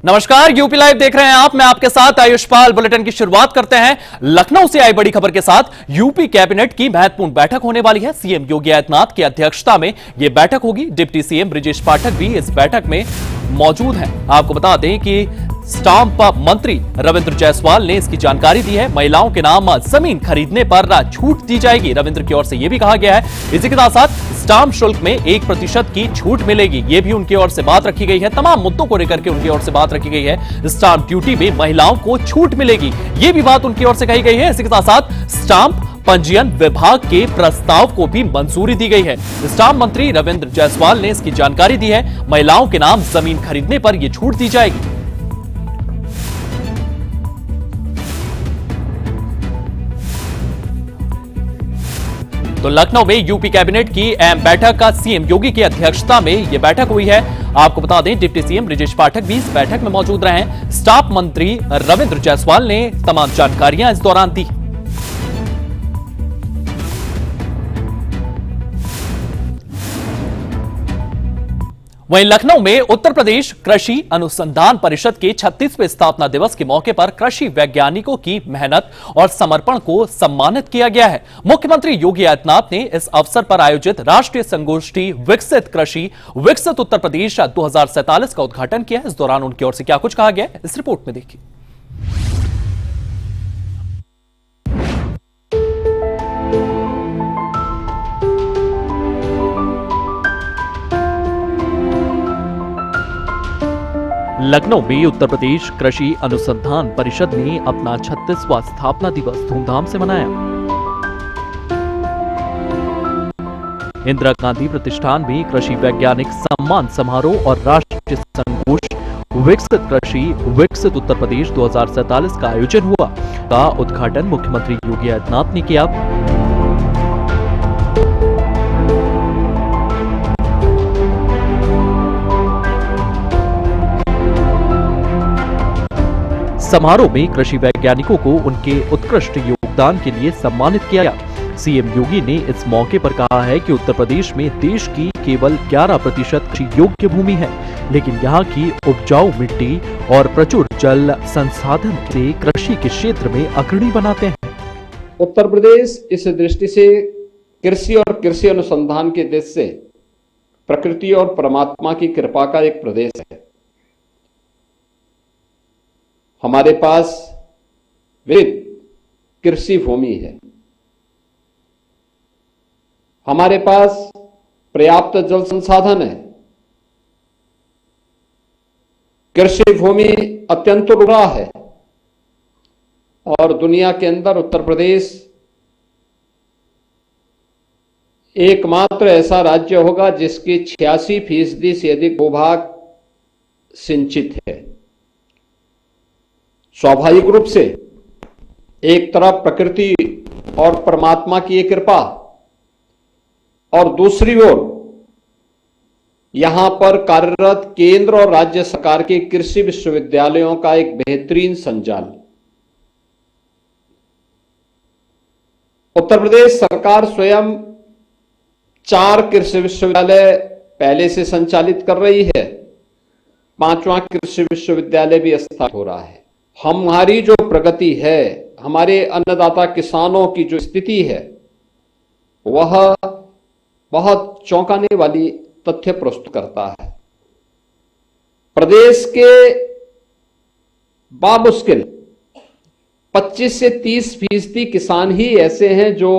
नमस्कार, UP live देख रहे हैं आप। मैं आपके साथ आयुष्पाल। बुलेटिन की शुरुआत करते हैं लखनऊ से आई बड़ी खबर के साथ। यूपी कैबिनेट की महत्वपूर्ण बैठक होने वाली है। सीएम योगी आदित्यनाथ की अध्यक्षता में यह बैठक होगी। डिप्टी सीएम ब्रजेश पाठक भी इस बैठक में मौजूद हैं। आपको बता दें कि स्टाम्प मंत्री रविंद्र जायसवाल ने इसकी जानकारी दी है। महिलाओं के नाम जमीन खरीदने पर छूट दी जाएगी। रविंद्र की ओर से यह भी कहा गया है। इसी के साथ साथ स्टाम्प शुल्क में 1% की छूट मिलेगी। यह भी उनकी ओर से बात रखी गई है। तमाम मुद्दों को लेकर के उनकी ओर से बात रखी गई है। स्टाम्प ड्यूटी में महिलाओं को छूट मिलेगी, यह भी बात उनकी ओर से कही गई है। इसी के साथ साथ स्टाम्प पंजीयन विभाग के प्रस्ताव को भी मंजूरी दी गई है। स्टाम्प मंत्री रविंद्र जायसवाल ने इसकी जानकारी दी है। महिलाओं के नाम जमीन खरीदने पर यह छूट दी जाएगी। तो लखनऊ में यूपी कैबिनेट की अहम बैठक का सीएम योगी की अध्यक्षता में यह बैठक हुई है। आपको बता दें डिप्टी सीएम ब्रजेश पाठक भी इस बैठक में मौजूद रहे हैं। स्टाफ मंत्री रविंद्र जायसवाल ने तमाम जानकारियां इस दौरान दी। वहीं लखनऊ में उत्तर प्रदेश कृषि अनुसंधान परिषद के 36वें स्थापना दिवस के मौके पर कृषि वैज्ञानिकों की मेहनत और समर्पण को सम्मानित किया गया है। मुख्यमंत्री योगी आदित्यनाथ ने इस अवसर पर आयोजित राष्ट्रीय संगोष्ठी विकसित कृषि विकसित उत्तर प्रदेश 2047 का उद्घाटन किया। इस दौरान उनकी ओर से क्या कुछ कहा गया, इस रिपोर्ट में देखिए। लखनऊ में उत्तर प्रदेश कृषि अनुसंधान परिषद ने अपना 36वां स्थापना दिवस धूमधाम से मनाया। इंदिरा गांधी प्रतिष्ठान में कृषि वैज्ञानिक सम्मान समारोह और राष्ट्रीय संगोष्ठी विकसित कृषि विकसित उत्तर प्रदेश 2047 का आयोजन हुआ। का उद्घाटन मुख्यमंत्री योगी आदित्यनाथ ने किया। समारोह में कृषि वैज्ञानिकों को उनके उत्कृष्ट योगदान के लिए सम्मानित किया गया। सीएम योगी ने इस मौके पर कहा है कि उत्तर प्रदेश में देश की केवल 11% कृषि योग्य भूमि है, लेकिन यहाँ की उपजाऊ मिट्टी और प्रचुर जल संसाधन से कृषि के क्षेत्र में अग्रणी बनाते हैं। उत्तर प्रदेश इस दृष्टि से कृषि और कृषि अनुसंधान के देश से प्रकृति और परमात्मा की कृपा का एक प्रदेश है। हमारे पास विविध कृषि भूमि है। हमारे पास पर्याप्त जल संसाधन है। कृषि भूमि अत्यंत उर्वरा है और दुनिया के अंदर उत्तर प्रदेश एकमात्र ऐसा राज्य होगा जिसके 86% से अधिक भूभाग सिंचित है। स्वाभाविक रूप से एक तरफ प्रकृति और परमात्मा की एक कृपा और दूसरी ओर यहां पर कार्यरत केंद्र और राज्य सरकार के कृषि विश्वविद्यालयों का एक बेहतरीन संजाल। उत्तर प्रदेश सरकार स्वयं 4 कृषि विश्वविद्यालय पहले से संचालित कर रही है। 5वां कृषि विश्वविद्यालय भी स्थापित हो रहा है। हमारी जो प्रगति है, हमारे अन्नदाता किसानों की जो स्थिति है, वह बहुत चौंकाने वाली तथ्य प्रस्तुत करता है। प्रदेश के बामुश्किल 25 से 30% किसान ही ऐसे हैं जो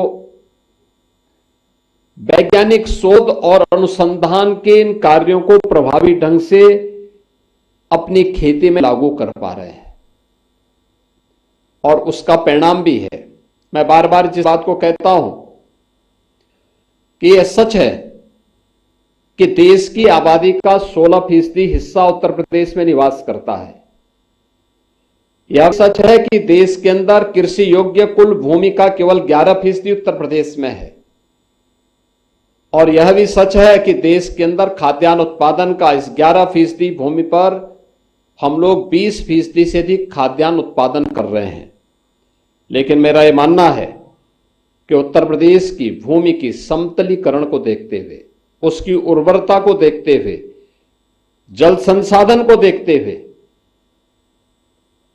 वैज्ञानिक शोध और अनुसंधान के इन कार्यों को प्रभावी ढंग से अपनी खेती में लागू कर पा रहे हैं और उसका परिणाम भी है। मैं बार बार जिस बात को कहता हूं कि यह सच है कि देश की आबादी का 16% हिस्सा उत्तर प्रदेश में निवास करता है। यह सच है कि देश के अंदर कृषि योग्य कुल भूमि का केवल 11% उत्तर प्रदेश में है। और यह भी सच है कि देश के अंदर खाद्यान्न उत्पादन का इस 11% भूमि पर हम लोग 20% से अधिक खाद्यान्न उत्पादन कर रहे हैं। लेकिन मेरा यह मानना है कि उत्तर प्रदेश की भूमि की समतलीकरण को देखते हुए, उसकी उर्वरता को देखते हुए, जल संसाधन को देखते हुए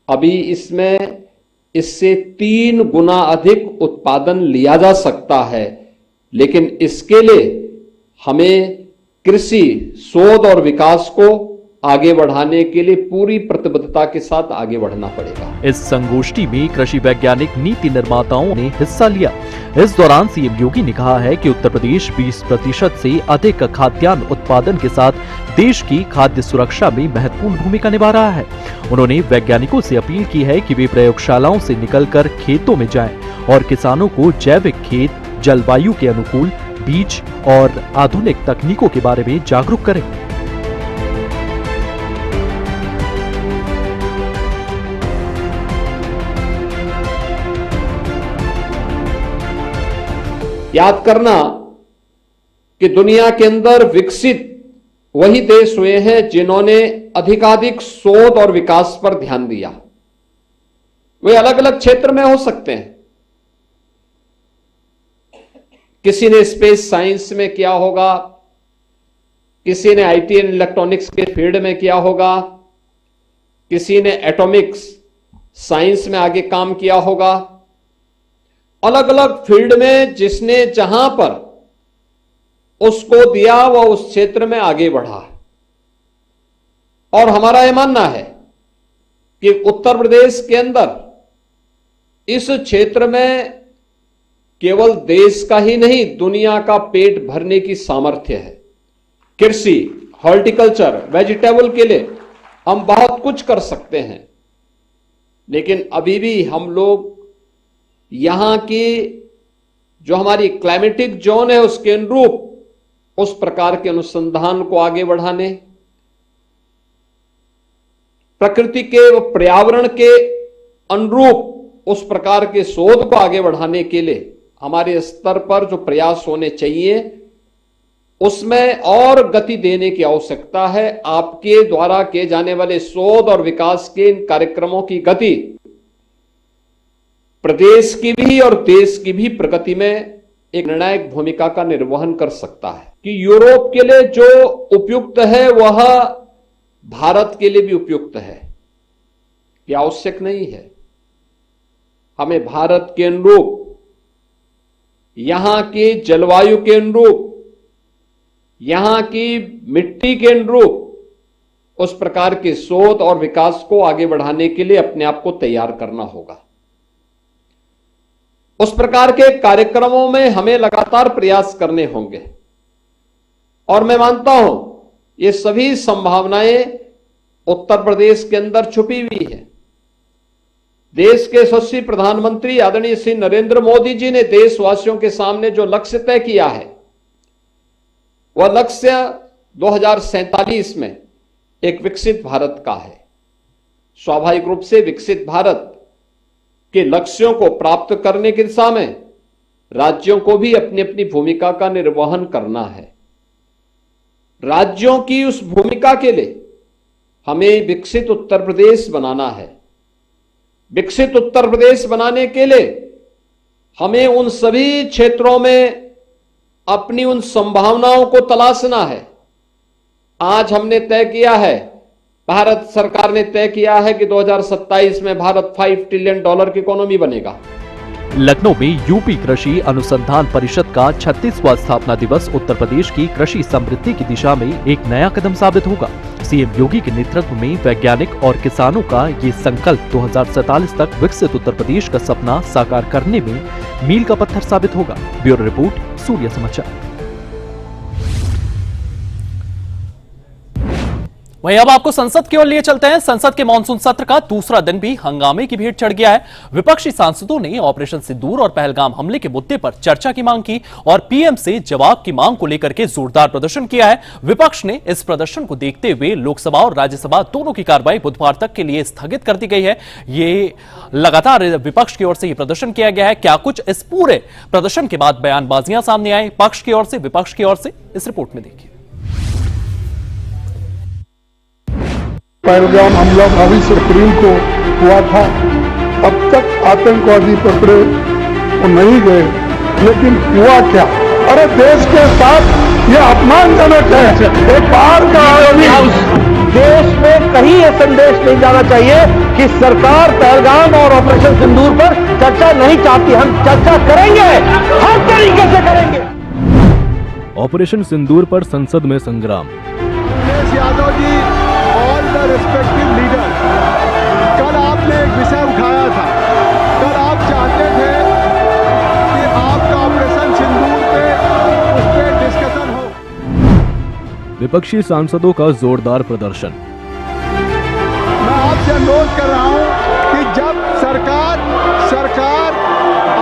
अभी इसमें इससे 3 गुना अधिक उत्पादन लिया जा सकता है, लेकिन इसके लिए हमें कृषि शोध और विकास को आगे बढ़ाने के लिए पूरी प्रतिबद्धता के साथ आगे बढ़ना पड़ेगा। इस संगोष्ठी में कृषि वैज्ञानिक नीति निर्माताओं ने हिस्सा लिया। इस दौरान सीएम योगी ने कहा है कि उत्तर प्रदेश 20% से अधिक खाद्यान्न उत्पादन के साथ देश की खाद्य सुरक्षा में महत्वपूर्ण भूमिका निभा रहा है। उन्होंने वैज्ञानिकों से अपील की है कि वे प्रयोगशालाओं से निकलकर खेतों में जाएं और किसानों को जैविक खेत, जलवायु के अनुकूल बीज और आधुनिक तकनीकों के बारे में जागरूक करें। याद करना कि दुनिया के अंदर विकसित वही देश हुए हैं जिन्होंने अधिकाधिक शोध और विकास पर ध्यान दिया। वे अलग अलग क्षेत्र में हो सकते हैं। किसी ने स्पेस साइंस में किया होगा, किसी ने आईटी एंड इलेक्ट्रॉनिक्स के फील्ड में किया होगा, किसी ने एटॉमिक्स साइंस में आगे काम किया होगा। अलग अलग फील्ड में जिसने जहां पर उसको दिया वह उस क्षेत्र में आगे बढ़ा। और हमारा यह मानना है कि उत्तर प्रदेश के अंदर इस क्षेत्र में केवल देश का ही नहीं दुनिया का पेट भरने की सामर्थ्य है। कृषि, हॉर्टिकल्चर, वेजिटेबल के लिए हम बहुत कुछ कर सकते हैं, लेकिन अभी भी हम लोग यहां की जो हमारी क्लाइमेटिक जोन है उसके अनुरूप उस प्रकार के अनुसंधान को आगे बढ़ाने, प्रकृति के व पर्यावरण के अनुरूप उस प्रकार के शोध को आगे बढ़ाने के लिए हमारे स्तर पर जो प्रयास होने चाहिए उसमें और गति देने की आवश्यकता है। आपके द्वारा किए जाने वाले शोध और विकास के इन कार्यक्रमों की गति प्रदेश की भी और देश की भी प्रगति में एक निर्णायक भूमिका का निर्वहन कर सकता है। कि यूरोप के लिए जो उपयुक्त है वह भारत के लिए भी उपयुक्त है, यह आवश्यक नहीं है। हमें भारत के अनुरूप, यहां की जलवायु के अनुरूप, यहां की मिट्टी के अनुरूप उस प्रकार के शोध और विकास को आगे बढ़ाने के लिए अपने आप को तैयार करना होगा। उस प्रकार के कार्यक्रमों में हमें लगातार प्रयास करने होंगे और मैं मानता हूं ये सभी संभावनाएं उत्तर प्रदेश के अंदर छुपी हुई है। देश के यशस्वी प्रधानमंत्री आदरणीय श्री नरेंद्र मोदी जी ने देशवासियों के सामने जो लक्ष्य तय किया है वह लक्ष्य 2047 में एक विकसित भारत का है। स्वाभाविक रूप से विकसित भारत के लक्ष्यों को प्राप्त करने की दिशा में राज्यों को भी अपनी अपनी भूमिका का निर्वहन करना है। राज्यों की उस भूमिका के लिए हमें विकसित उत्तर प्रदेश बनाना है। विकसित उत्तर प्रदेश बनाने के लिए हमें उन सभी क्षेत्रों में अपनी उन संभावनाओं को तलाशना है। आज हमने तय किया है, भारत सरकार ने तय किया है कि 2027 में भारत $5 ट्रिलियन की इकोनॉमी बनेगा। लखनऊ में यूपी कृषि अनुसंधान परिषद का 36वां स्थापना दिवस उत्तर प्रदेश की कृषि समृद्धि की दिशा में एक नया कदम साबित होगा। सीएम योगी के नेतृत्व में वैज्ञानिक और किसानों का ये संकल्प 2047 तक विकसित उत्तर प्रदेश का सपना साकार करने में मील का पत्थर साबित होगा। ब्यूरो रिपोर्ट, सूर्य समाचार। वहीं अब आपको संसद की ओर लिए चलते हैं। संसद के मानसून सत्र का दूसरा दिन भी हंगामे की भेंट चढ़ गया है। विपक्षी सांसदों ने ऑपरेशन सिंदूर और पहलगाम हमले के मुद्दे पर चर्चा की मांग की और पीएम से जवाब की मांग को लेकर के जोरदार प्रदर्शन किया है। विपक्ष ने इस प्रदर्शन को देखते हुए लोकसभा और राज्यसभा दोनों की कार्रवाई बुधवार तक के लिए स्थगित कर दी गई है। ये लगातार विपक्ष की ओर से ये प्रदर्शन किया गया है। क्या कुछ इस पूरे प्रदर्शन के बाद बयानबाजियां सामने आई पक्ष की ओर से, विपक्ष की ओर से, इस रिपोर्ट में देखिए। पहलगाम हमला बाईस अप्रैल को हुआ था। अब तक आतंकवादी पकड़े वो नहीं गए, लेकिन हुआ क्या? अरे देश के साथ ये अपमानजनक है। एक बाहर का आदमी देश में कहीं यह संदेश नहीं जाना चाहिए कि सरकार पहलगाम और ऑपरेशन सिंदूर पर चर्चा नहीं चाहती। हम चर्चा करेंगे, हर तरीके से करेंगे। ऑपरेशन सिंदूर पर संसद में संग्राम। Akhilesh Yadav ji, all the respective leader, कल आपने एक विषय उठाया था। कल आप चाहते थे कि आपका ऑपरेशन सिंदूर पे उस पर डिस्कशन हो। विपक्षी सांसदों का जोरदार प्रदर्शन। मैं आपसे अनुरोध कर रहा हूं कि जब सरकार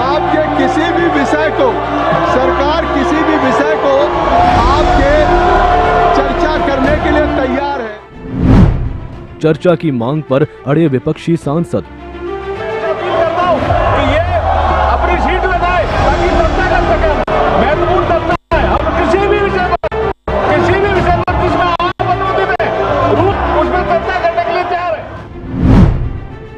आपके किसी भी विषय को आपके चर्चा करने के लिए तैयार है। चर्चा की मांग पर अड़े विपक्षी सांसद। कि ये अपनी सीट लगाए ताकि चर्चा कर सके। महत्वपूर्ण चर्चा है। हम किसी भी विषय पर जिसमें आप अनुमति दें, उसमें चर्चा करने के लिए तैयार है।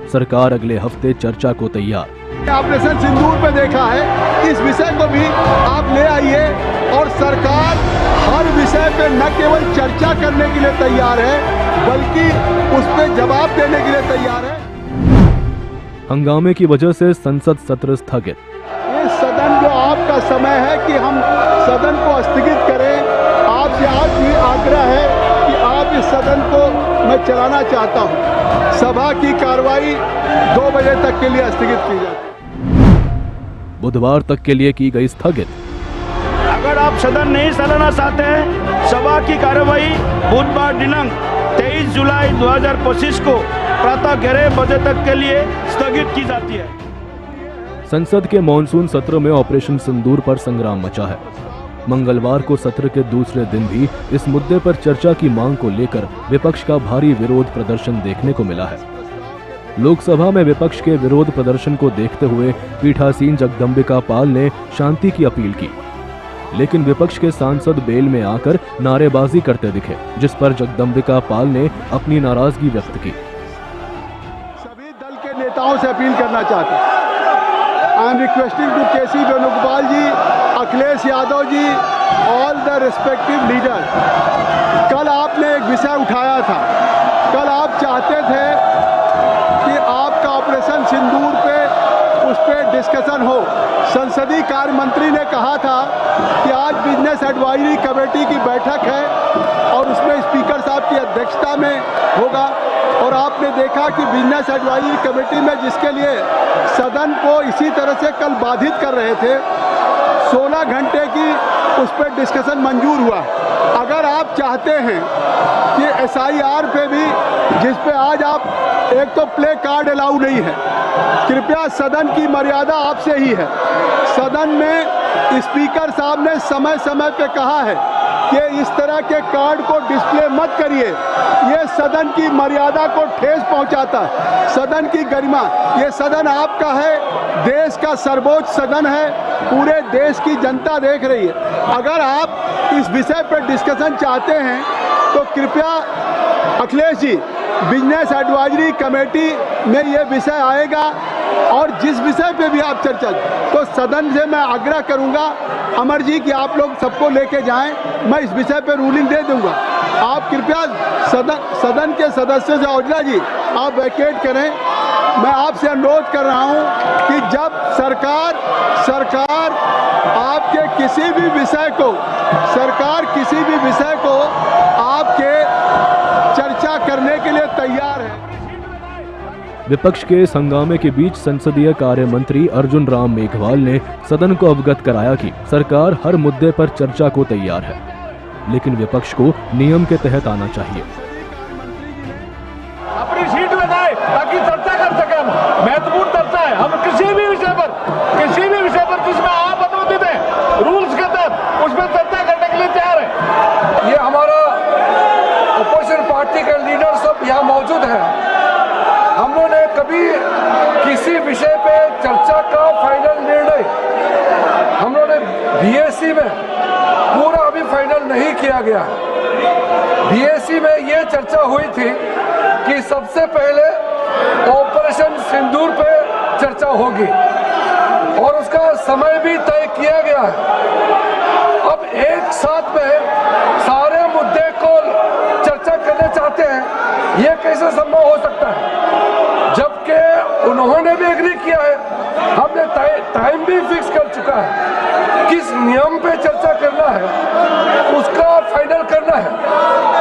सरकार अगले हफ्ते चर्चा को तैयार। ऑपरेशन सिंदूर पे देखा है, इस विषय को भी आप ले आइए और सरकार हर विषय पे न केवल चर्चा करने के लिए तैयार है बल्कि उस पर जवाब देने के लिए तैयार है। हंगामे की वजह से संसद सत्र स्थगित। ये सदन जो आपका समय है कि हम सदन को स्थगित करें। आपसे आज भी आग्रह है कि आप इस सदन को मैं चलाना चाहता हूं। सभा की कार्रवाई 2 बजे तक के लिए स्थगित की जाए। बुधवार तक के लिए की गई स्थगित। अगर आप सदन नहीं चलाना चाहते हैं, सभा की कार्यवाही बुधवार दिनांक 23 जुलाई 2025 को प्रातः 11 बजे तक के लिए स्थगित की जाती है। संसद के मॉनसून सत्र में ऑपरेशन सिंदूर पर संग्राम मचा है। मंगलवार को सत्र के दूसरे दिन भी इस मुद्दे पर चर्चा की मांग को लेकर विपक्ष का भारी विरोध प्रदर्शन देखने को मिला है। लोकसभा में विपक्ष के विरोध प्रदर्शन को देखते हुए पीठासीन जगदम्बिका पाल ने शांति की अपील की, लेकिन विपक्ष के सांसद बेल में आकर नारेबाजी करते दिखे, जिस पर जगदम्बिका पाल ने अपनी नाराजगी व्यक्त की। सभी दल के नेताओं से अपील करना चाहते हैं। I am requesting to K C Venugopal ji, Akhilesh Yadav ji, all the respective leader, कल आपने एक विषय उठाया था। कल आप चाहते थे कि आपका ऑपरेशन सिंदूर पे उस पर डिस्कशन हो। संसदीय कार्य मंत्री ने कहा था कि आज बिजनेस एडवाइजरी कमेटी की बैठक है और उसमें स्पीकर साहब की अध्यक्षता में होगा। और आपने देखा कि बिजनेस एडवाइजरी कमेटी में जिसके लिए सदन को इसी तरह से कल बाधित कर रहे थे, 16 घंटे की उस पर डिस्कशन मंजूर हुआ। अगर आप चाहते हैं कि SIR पे भी, जिस पे आज आप एक तो प्ले कार्ड अलाउ नहीं है, कृपया सदन की मर्यादा आपसे ही है। सदन में स्पीकर साहब ने समय समय पे कहा है कि इस तरह के कार्ड को डिस्प्ले मत करिए, ये सदन की मर्यादा को ठेस पहुंचाता है, सदन की गरिमा। ये सदन आपका है, देश का सर्वोच्च सदन है, पूरे देश की जनता देख रही है। अगर आप इस विषय पर डिस्कशन चाहते हैं तो कृपया Akhilesh ji, business advisory committee में ये विषय आएगा और जिस विषय पे भी आप चर्चा, तो सदन से मैं आग्रह करूंगा अमर जी कि आप लोग सबको लेके जाएं, मैं इस विषय पे रूलिंग दे दूंगा। आप कृपया सदन के सदस्य से, औजला जी आप वैकेट करें। मैं आपसे अनुरोध कर रहा हूं कि जब सरकार आपके किसी भी विषय को आपके चर्चा करने के लिए तैयार है। विपक्ष के इस हंगामे के बीच संसदीय कार्य मंत्री अर्जुन राम मेघवाल ने सदन को अवगत कराया कि सरकार हर मुद्दे पर चर्चा को तैयार है, लेकिन विपक्ष को नियम के तहत आना चाहिए। अपनी सीट लगाए ताकि चर्चा कर सके। हम महत्वपूर्ण चर्चा है। हम किसी भी विषय पर जिसमें आप अनुमति दें, रूल्स के तहत उसमें चर्चा करने के लिए तैयार है। ये हमारा अपोजिशन पार्टी के लीडर सब यहाँ मौजूद हैं। हम लोगों ने कभी किसी विषय पे चर्चा का फाइनल निर्णय हम लोगों ने बीएससी में पूरा अभी फाइनल नहीं किया गया। बीएससी में ये चर्चा हुई थी कि सबसे पहले ऑपरेशन सिंदूर पे चर्चा होगी और उसका समय भी तय किया गया है। अब एक साथ में सारे मुद्दे को चर्चा करना चाहते हैं कैसे संभव हो सकता है, जबकि उन्होंने भी एग्री किया है, हमने टाइम भी फिक्स कर चुका है, किस नियम पे चर्चा करना है उसका फाइनल करना है।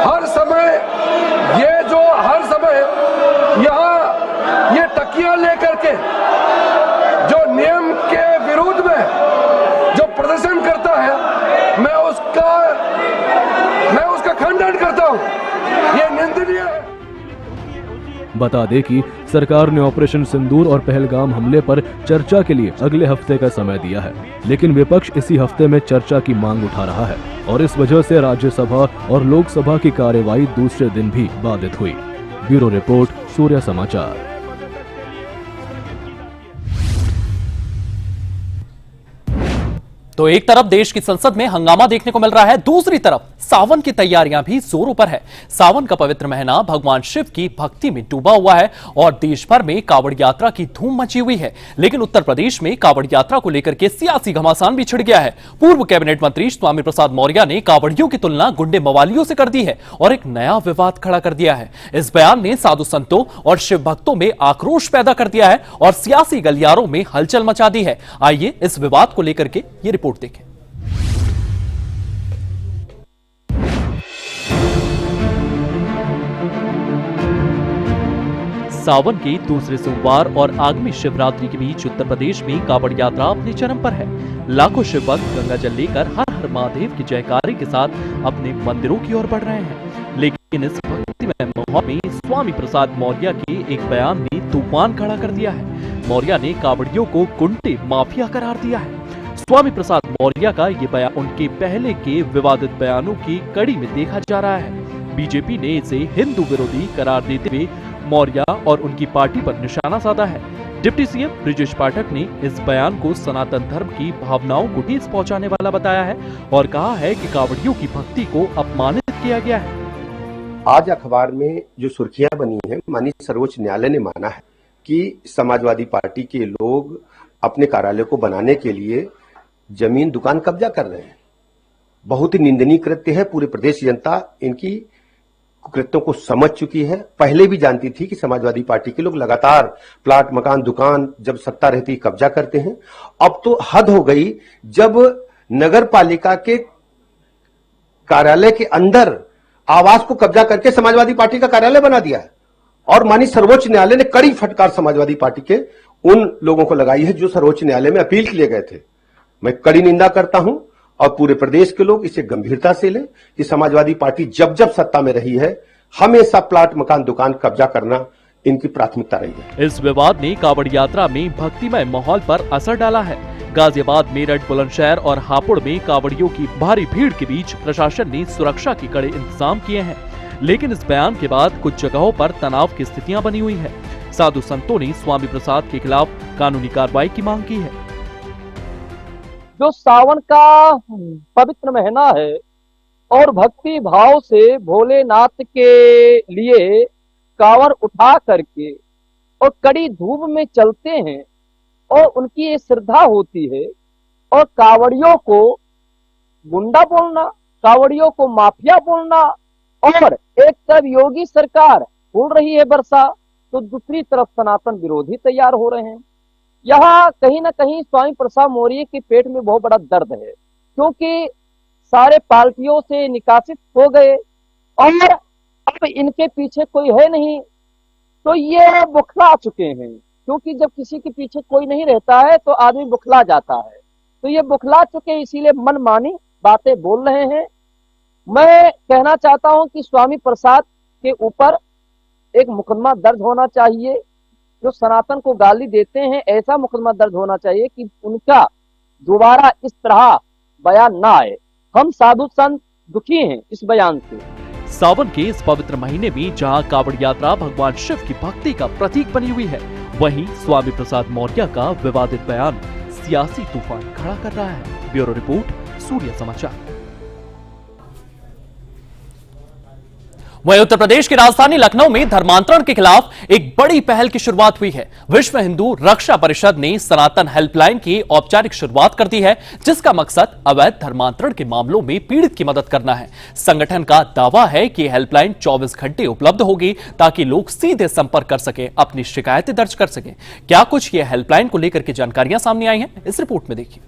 हर समय यहाँ ये तकिया लेकर के जो नियम के विरुद्ध में जो प्रदर्शन करता है, मैं उसका खंडन करता हूँ, ये निंदनीय है। बता दें कि सरकार ने ऑपरेशन सिंदूर और पहलगाम हमले पर चर्चा के लिए अगले हफ्ते का समय दिया है, लेकिन विपक्ष इसी हफ्ते में चर्चा की मांग उठा रहा है और इस वजह से राज्यसभा और लोकसभा की कार्यवाही दूसरे दिन भी बाधित हुई। ब्यूरो रिपोर्ट, सूर्य समाचार। तो एक तरफ देश की संसद में हंगामा देखने को मिल रहा है, दूसरी तरफ सावन की तैयारियां भी जोरों पर है। सावन का पवित्र महीना भगवान शिव की भक्ति में डूबा हुआ है और देश भर में कावड़ यात्रा की धूम मची हुई है। लेकिन उत्तर प्रदेश में कावड़ यात्रा को लेकर के सियासी घमासान भी छिड़ गया है। पूर्व कैबिनेट मंत्री स्वामी प्रसाद मौर्य ने कावड़ियों की तुलना गुंडे मवालियों से कर दी है और एक नया विवाद खड़ा कर दिया है। इस बयान ने साधु संतों और शिव भक्तों में आक्रोश पैदा कर दिया है और सियासी गलियारों में हलचल मचा दी है। आइए इस विवाद को लेकर के ये रिपोर्ट देखें। सावन के दूसरे सोमवार और आगामी शिवरात्रि के बीच उत्तर प्रदेश में कावड़ यात्रा अपने चरम पर है। लाखों शिव भक्त गंगा जल लेकर हर हर महादेव की जयकारे के साथ अपने मंदिरों की ओर बढ़ रहे हैं। लेकिन इस भक्तिमय माहौल में स्वामी प्रसाद मौर्य के एक बयान ने तूफान खड़ा कर दिया है। मौर्य ने कावड़ियों को गुंडे माफिया करार दिया है। स्वामी प्रसाद मौर्य का ये बयान उनके पहले के विवादित बयानों की कड़ी में देखा जा रहा है। बीजेपी ने इसे हिंदू विरोधी करार देते हुए मौर्य और उनकी पार्टी पर निशाना साधा है। डिप्टी सीएम ब्रिजेश पाठक ने इस बयान को सनातन धर्म की भावनाओं को ठेस पहुंचाने वाला बताया है और कहा है कि कावड़ियों की भक्ति को अपमानित किया गया है। आज अखबार में जो सुर्खियां बनी है, माननीय सर्वोच्च न्यायालय ने माना है कि समाजवादी पार्टी के लोग अपने कार्यालय को बनाने के लिए जमीन दुकान कब्जा कर रहे हैं। बहुत ही निंदनीय कृत्य है। पूरे प्रदेश जनता इनकी कृत्यों को समझ चुकी है। पहले भी जानती थी कि समाजवादी पार्टी के लोग लगातार प्लाट, मकान, दुकान जब सत्ता रहती कब्जा करते हैं। अब तो हद हो गई जब नगर पालिका के कार्यालय के अंदर आवास को कब्जा करके समाजवादी पार्टी का कार्यालय बना दिया है। और माननीय सर्वोच्च न्यायालय ने कड़ी फटकार समाजवादी पार्टी के उन लोगों को लगाई है जो सर्वोच्च न्यायालय में अपील के लिए गए थे। मैं कड़ी निंदा करता हूं और पूरे प्रदेश के लोग इसे गंभीरता से लें कि समाजवादी पार्टी जब जब सत्ता में रही है हमेशा प्लाट, मकान, दुकान कब्जा करना इनकी प्राथमिकता रही है। इस विवाद ने कावड़ यात्रा में भक्तिमय माहौल पर असर डाला है। गाजियाबाद, मेरठ, बुलंदशहर और हापुड़ में कावड़ियों की भारी भीड़ के बीच प्रशासन ने सुरक्षा के कड़े इंतजाम किए हैं। लेकिन इस बयान के बाद कुछ जगहों पर तनाव की स्थितियां बनी हुई है। साधु संतों ने स्वामी प्रसाद के खिलाफ कानूनी कार्रवाई की मांग की है। जो सावन का पवित्र महीना है और भक्ति भाव से भोलेनाथ के लिए कांवर उठा करके और कड़ी धूप में चलते हैं और उनकी ये श्रद्धा होती है और कावड़ियों को गुंडा बोलना, कावड़ियों को माफिया बोलना और एक तरफ योगी सरकार बोल रही है वर्षा, तो दूसरी तरफ सनातन विरोधी तैयार हो रहे हैं। यहाँ कहीं ना कहीं स्वामी प्रसाद मौर्य के पेट में बहुत बड़ा दर्द है, क्योंकि सारे पार्टियों से निकासित हो गए और अब इनके पीछे कोई है नहीं, तो ये बुखला चुके हैं। क्योंकि जब किसी के पीछे कोई नहीं रहता है तो आदमी बुखला जाता है, तो ये बुखला चुके इसीलिए मनमानी बातें बोल रहे हैं। मैं कहना चाहता हूं कि स्वामी प्रसाद के ऊपर एक मुकदमा दर्ज होना चाहिए। जो सनातन को गाली देते हैं ऐसा मुकदमा दर्ज होना चाहिए कि उनका दोबारा इस तरह बयान ना आए। हम साधु संत दुखी हैं इस बयान से। सावन के इस पवित्र महीने में जहां कावड़ यात्रा भगवान शिव की भक्ति का प्रतीक बनी हुई है, वहीं स्वामी प्रसाद मौर्य का विवादित बयान सियासी तूफान खड़ा कर रहा है। ब्यूरो रिपोर्ट, सूर्य समाचार। वहीं उत्तर प्रदेश की राजधानी लखनऊ में धर्मांतरण के खिलाफ एक बड़ी पहल की शुरुआत हुई है। विश्व हिंदू रक्षा परिषद ने सनातन हेल्पलाइन की औपचारिक शुरुआत कर दी है, जिसका मकसद अवैध धर्मांतरण के मामलों में पीड़ित की मदद करना है। संगठन का दावा है कि हेल्पलाइन 24 घंटे उपलब्ध होगी ताकि लोग सीधे संपर्क कर सके, अपनी शिकायतें दर्ज कर सके। क्या कुछ ये हेल्पलाइन को लेकर के जानकारियां सामने आई हैं, इस रिपोर्ट में देखिए।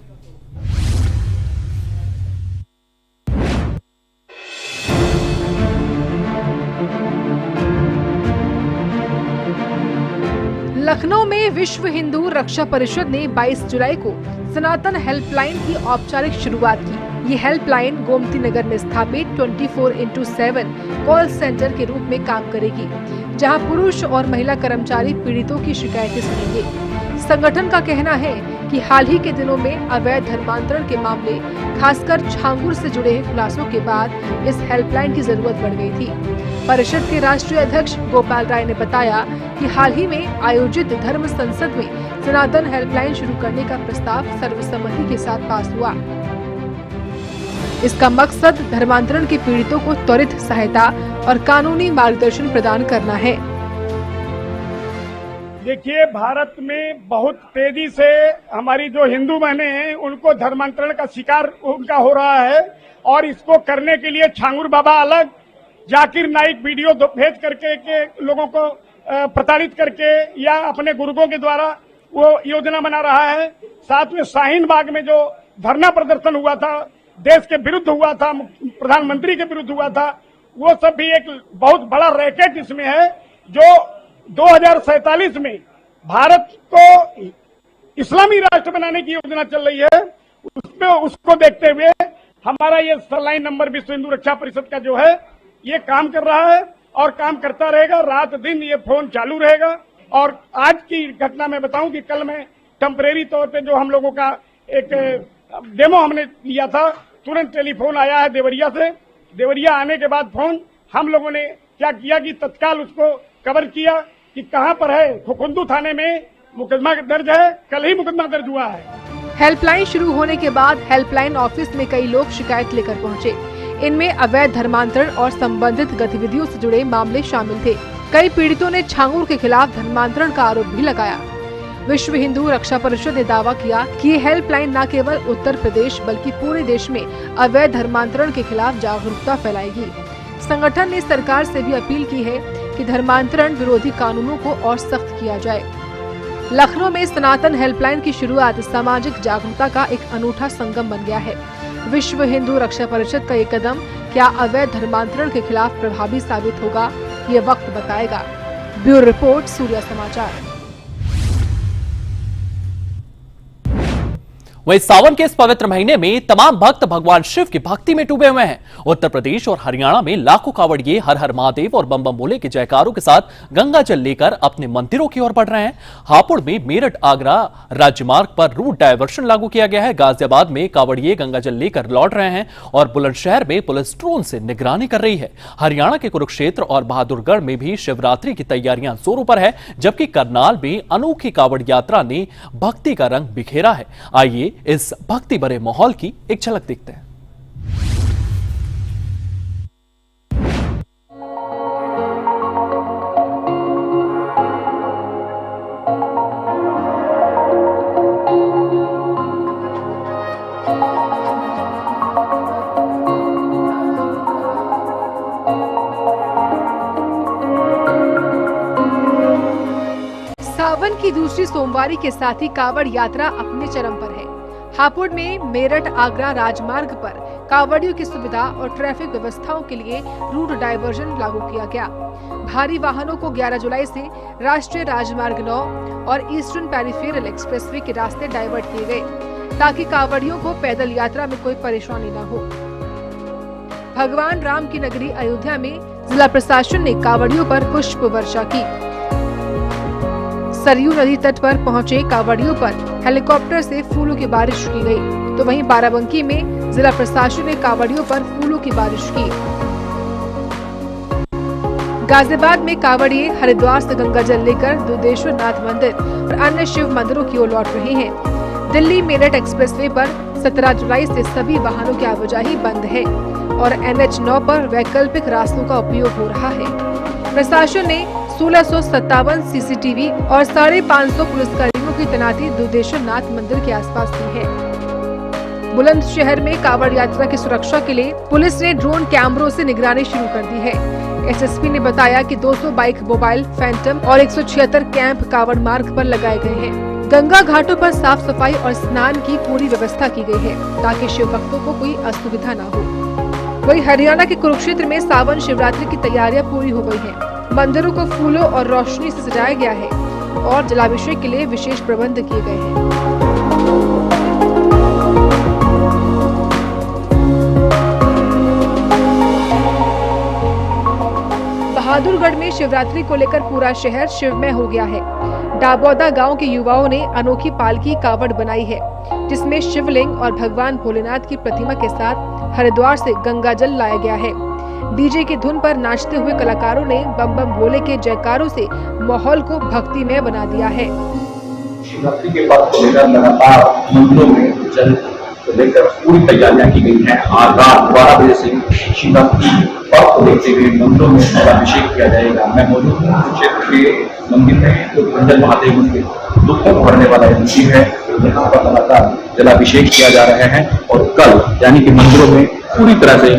लखनऊ में विश्व हिंदू रक्षा परिषद ने 22 जुलाई को सनातन हेल्पलाइन की औपचारिक शुरुआत की। ये हेल्पलाइन गोमती नगर में स्थापित 24/7 कॉल सेंटर के रूप में काम करेगी, जहां पुरुष और महिला कर्मचारी पीड़ितों की शिकायतें सुनेंगे। संगठन का कहना है कि हाल ही के दिनों में अवैध धर्मांतरण के मामले, खासकर छांगुर से जुड़े खुलासों के बाद इस हेल्पलाइन की जरूरत बढ़ गई थी। परिषद के राष्ट्रीय अध्यक्ष गोपाल राय ने बताया कि हाल ही में आयोजित धर्म संसद में सनातन हेल्पलाइन शुरू करने का प्रस्ताव सर्वसम्मति के साथ पास हुआ। इसका मकसद धर्मांतरण के पीड़ितों को त्वरित सहायता और कानूनी मार्गदर्शन प्रदान करना है। देखिए, भारत में बहुत तेजी से हमारी जो हिंदू बहनें हैं उनको धर्मांतरण का शिकार उनका हो रहा है, और इसको करने के लिए छांगुर बाबा अलग, जाकिर नाइक वीडियो भेज करके के लोगों को प्रताड़ित करके या अपने गुरुओं के द्वारा वो योजना बना रहा है। साथ में शाहीन बाग में जो धरना प्रदर्शन हुआ था, देश के विरुद्ध हुआ था, प्रधानमंत्री के विरुद्ध हुआ था, वो सब भी एक बहुत बड़ा रैकेट इसमें है, जो 2047 में भारत को इस्लामी राष्ट्र बनाने की योजना चल रही है। उसमें उसको देखते हुए हमारा ये लाइन नंबर विश्व हिंदू रक्षा परिषद का जो है ये काम कर रहा है और काम करता रहेगा। रात दिन ये फोन चालू रहेगा। और आज की घटना में बताऊं कि कल मैं टेम्परेरी तौर पे जो हम लोगों का एक डेमो हमने लिया था, तुरंत टेलीफोन आया है देवरिया से। देवरिया आने के बाद फोन हम लोगों ने क्या किया कि तत्काल उसको कवर किया कि कहां पर है। खुखुंदू थाने में मुकदमा दर्ज है, कल ही मुकदमा दर्ज हुआ है। हेल्पलाइन शुरू होने के बाद हेल्पलाइन ऑफिस में कई लोग शिकायत लेकर पहुंचे। इनमें अवैध धर्मांतरण और संबंधित गतिविधियों से जुड़े मामले शामिल थे। कई पीड़ितों ने छांगुर के खिलाफ धर्मांतरण का आरोप भी लगाया। विश्व हिंदू रक्षा परिषद ने दावा किया कि ये हेल्पलाइन न केवल उत्तर प्रदेश बल्कि पूरे देश में अवैध धर्मांतरण के खिलाफ जागरूकता फैलाएगी। संगठन ने सरकार से भी अपील की है कि धर्मांतरण विरोधी कानूनों को और सख्त किया जाए। लखनऊ में सनातन हेल्पलाइन की शुरुआत सामाजिक जागरूकता का एक अनूठा संगम बन गया है। विश्व हिंदू रक्षा परिषद का ये कदम क्या अवैध धर्मांतरण के खिलाफ प्रभावी साबित होगा, ये वक्त बताएगा। ब्यूरो रिपोर्ट, सूर्या समाचार। वहीं सावन के इस पवित्र महीने में तमाम भक्त भगवान शिव की भक्ति में डूबे हुए हैं। उत्तर प्रदेश और हरियाणा में लाखों कांवड़िए हर हर महादेव और बम बम भोले के जयकारों के साथ गंगा जल लेकर अपने मंदिरों की ओर बढ़ रहे हैं। हापुड़ में मेरठ आगरा राज्यमार्ग पर रूट डायवर्शन लागू किया गया है। गाजियाबाद में कांवड़िए गंगा जल लेकर लौट रहे हैं और बुलंदशहर में पुलिस ड्रोन से निगरानी कर रही है। हरियाणा के कुरुक्षेत्र और बहादुरगढ़ में भी शिवरात्रि की तैयारियां जोरों पर है, जबकि करनाल में अनोखी कांवड़ यात्रा ने भक्ति का रंग बिखेरा है। आइए इस भक्ति भरे माहौल की एक झलक देखते हैं। सावन की दूसरी सोमवारी के साथ ही कांवड़ यात्रा अपने चरम पर है। हापुड़ में मेरठ आगरा राजमार्ग पर कांवड़ियों की सुविधा और ट्रैफिक व्यवस्थाओं के लिए रूट डायवर्जन लागू किया गया। भारी वाहनों को 11 जुलाई से राष्ट्रीय राजमार्ग 9 और ईस्टर्न पेरिफेरल एक्सप्रेसवे के रास्ते डाइवर्ट किए गए, ताकि कांवड़ियों को पैदल यात्रा में कोई परेशानी न हो। भगवान राम की नगरी अयोध्या में जिला प्रशासन ने कांवड़ियों पर पुष्प वर्षा की। सरयू नदी तट पर पहुंचे कांवड़ियों पर हेलीकॉप्टर से फूलों की बारिश की गई, तो वहीं बाराबंकी में जिला प्रशासन ने कांवड़ियों पर फूलों की बारिश की। गाजियाबाद में कांवड़िए हरिद्वार से गंगा जल लेकर दुधेश्वर नाथ मंदिर और अन्य शिव मंदिरों की ओर लौट रहे हैं। दिल्ली मेरठ एक्सप्रेसवे पर 17 जुलाई से सभी वाहनों की आवाजाही बंद है। और NH9 पर वैकल्पिक रास्तों का उपयोग हो रहा है। प्रशासन ने 1657 CCTV और 550 पुलिसकर्मियों की तैनाती दुधेश्वर नाथ मंदिर के आसपास की है। बुलंदशहर में कांवड़ यात्रा की सुरक्षा के लिए पुलिस ने ड्रोन कैमरों से निगरानी शुरू कर दी है। SSP ने बताया कि 200 बाइक मोबाइल फैंटम और 176 कैंप कांवड़ मार्ग पर लगाए गए हैं। गंगा घाटों पर साफ सफाई और स्नान की पूरी व्यवस्था की गई है ताकि शिव भक्तों को कोई असुविधा न हो। वहीं हरियाणा के कुरुक्षेत्र में सावन शिवरात्रि की तैयारियां पूरी हो गई हैं। मंदिरों को फूलों और रोशनी से सजाया गया है और जलाभिषेक के लिए विशेष प्रबंध किए गए हैं। बहादुरगढ़ में शिवरात्रि को लेकर पूरा शहर शिवमय हो गया है। डाबौदा गांव के युवाओं ने अनोखी पालकी कावड़ बनाई है, जिसमें शिवलिंग और भगवान भोलेनाथ की प्रतिमा के साथ हरिद्वार से गंगा जल लाया गया है। डीजे की धुन पर नाचते हुए कलाकारों ने बम बम भोले के जयकारों से माहौल को भक्तिमय बना दिया है। शिवरात्रि के बाद लगातार मंदिरों में जल को लेकर पूरी तैयारियां की गई हैं। आज रात 12 बजे से शिवरात्रि पर्व को देखते हुए मंदिरों में जलाभिषेक किया जाएगा। मैं मौजूद हूँ क्षेत्र के मंदिर में, जो गंजल महादेव मंदिर दुखों को भरने वाला मंदिर है। यहाँ पर लगातार जलाभिषेक किया जा रहे हैं और कल यानी कि मंदिरों में पूरी तरह से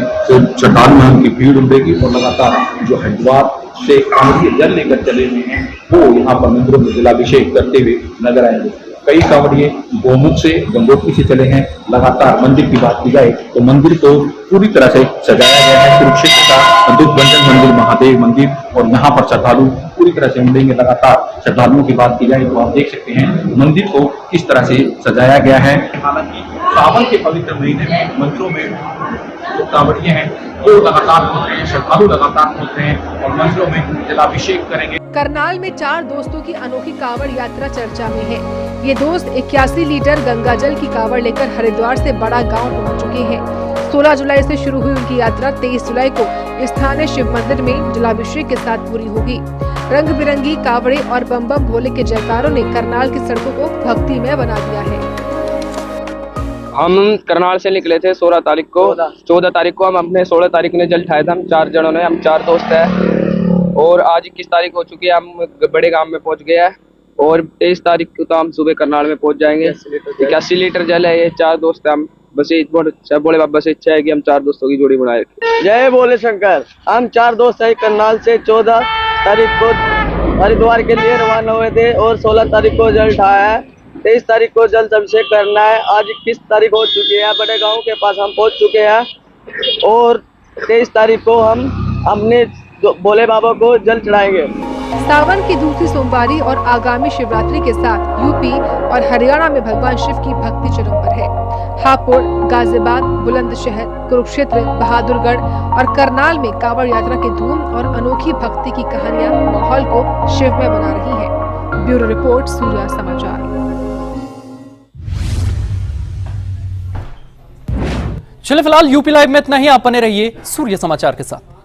श्रद्धालुओं की भीड़ उमड़ेगी और लगातार जो हरिद्वार से कांवड़िए जल लेकर चले हुए हैं वो यहाँ पर मंदिरों में जलाभिषेक करते हुए नजर आएंगे। कई कांवड़िए गोमुख से, गंगोत्री से चले हैं। लगातार मंदिर की बात की जाए तो मंदिर को पूरी तरह से सजाया गया है। कुरुक्षेत्र का दुखभंजन मंदिर, महादेव मंदिर, और यहाँ पर श्रद्धालु पूरी तरह से उमड़ेंगे। लगातार श्रद्धालुओं की बात की जाए तो आप देख सकते हैं मंदिर को किस तरह से सजाया गया है। हालांकि सावन के पवित्र महीने में मंदिरों में जो कांवड़िए हैं वो लगातार पहुंच रहे हैं, श्रद्धालु लगातार पहुंच रहे हैं और मंदिरों में जलाभिषेक करेंगे। करनाल में 4 दोस्तों की अनोखी कांवड़ यात्रा चर्चा में है। ये दोस्त 81 लीटर गंगाजल की कांवड़ लेकर हरिद्वार से बड़ा गांव पहुंच चुके हैं। 16 जुलाई से शुरू हुई उनकी यात्रा 23 जुलाई को स्थानीय शिव मंदिर में जलाभिषेक के साथ पूरी होगी। रंग बिरंगी कांवड़े और बम बम भोले के जयकारों ने करनाल की सड़कों को भक्तिमय बना दिया है। हम करनाल से निकले थे 16 तारीख को। 14 तारीख को हम अपने 16 तारीख ने जल उठाया था। हम 4 जनों ने, हम 4 दोस्त हैं और आज 21 तारीख हो चुकी है। हम बड़े गांव में पहुंच गए हैं और 23 तारीख को तो हम सुबह करनाल में पहुंच जाएंगे। 81 लीटर जल है। ये 4 दोस्त हैं। हम बस बोले बाबा से इच्छा है कि हम 4 दोस्तों की जोड़ी बनाए। जय भोले शंकर। हम 4 दोस्त हैं। करनाल से 14 तारीख को हरिद्वार के लिए रवाना हुए थे और 16 तारीख को जल उठाया है। 23 तारीख को जल अभिषेक करना है। आज 21 तारीख हो चुकी है। बड़े गांव के पास हम पहुंच चुके हैं और 23 तारीख को हम अपने भोले बाबा को जल चढ़ाएंगे। सावन की दूसरी सोमवारी और आगामी शिवरात्रि के साथ यूपी और हरियाणा में भगवान शिव की भक्ति चरम पर है। हापुड़, गाजियाबाद, बुलंदशहर, कुरुक्षेत्र, बहादुरगढ़ और करनाल में कांवड़ यात्रा की धूम और अनोखी भक्ति की कहानियां माहौल को शिवमय बना रही है। ब्यूरो रिपोर्ट, सूर्या समाचार। चलिए फिलहाल यूपी लाइव में इतना ही। आप बने रहिए सूर्य समाचार के साथ।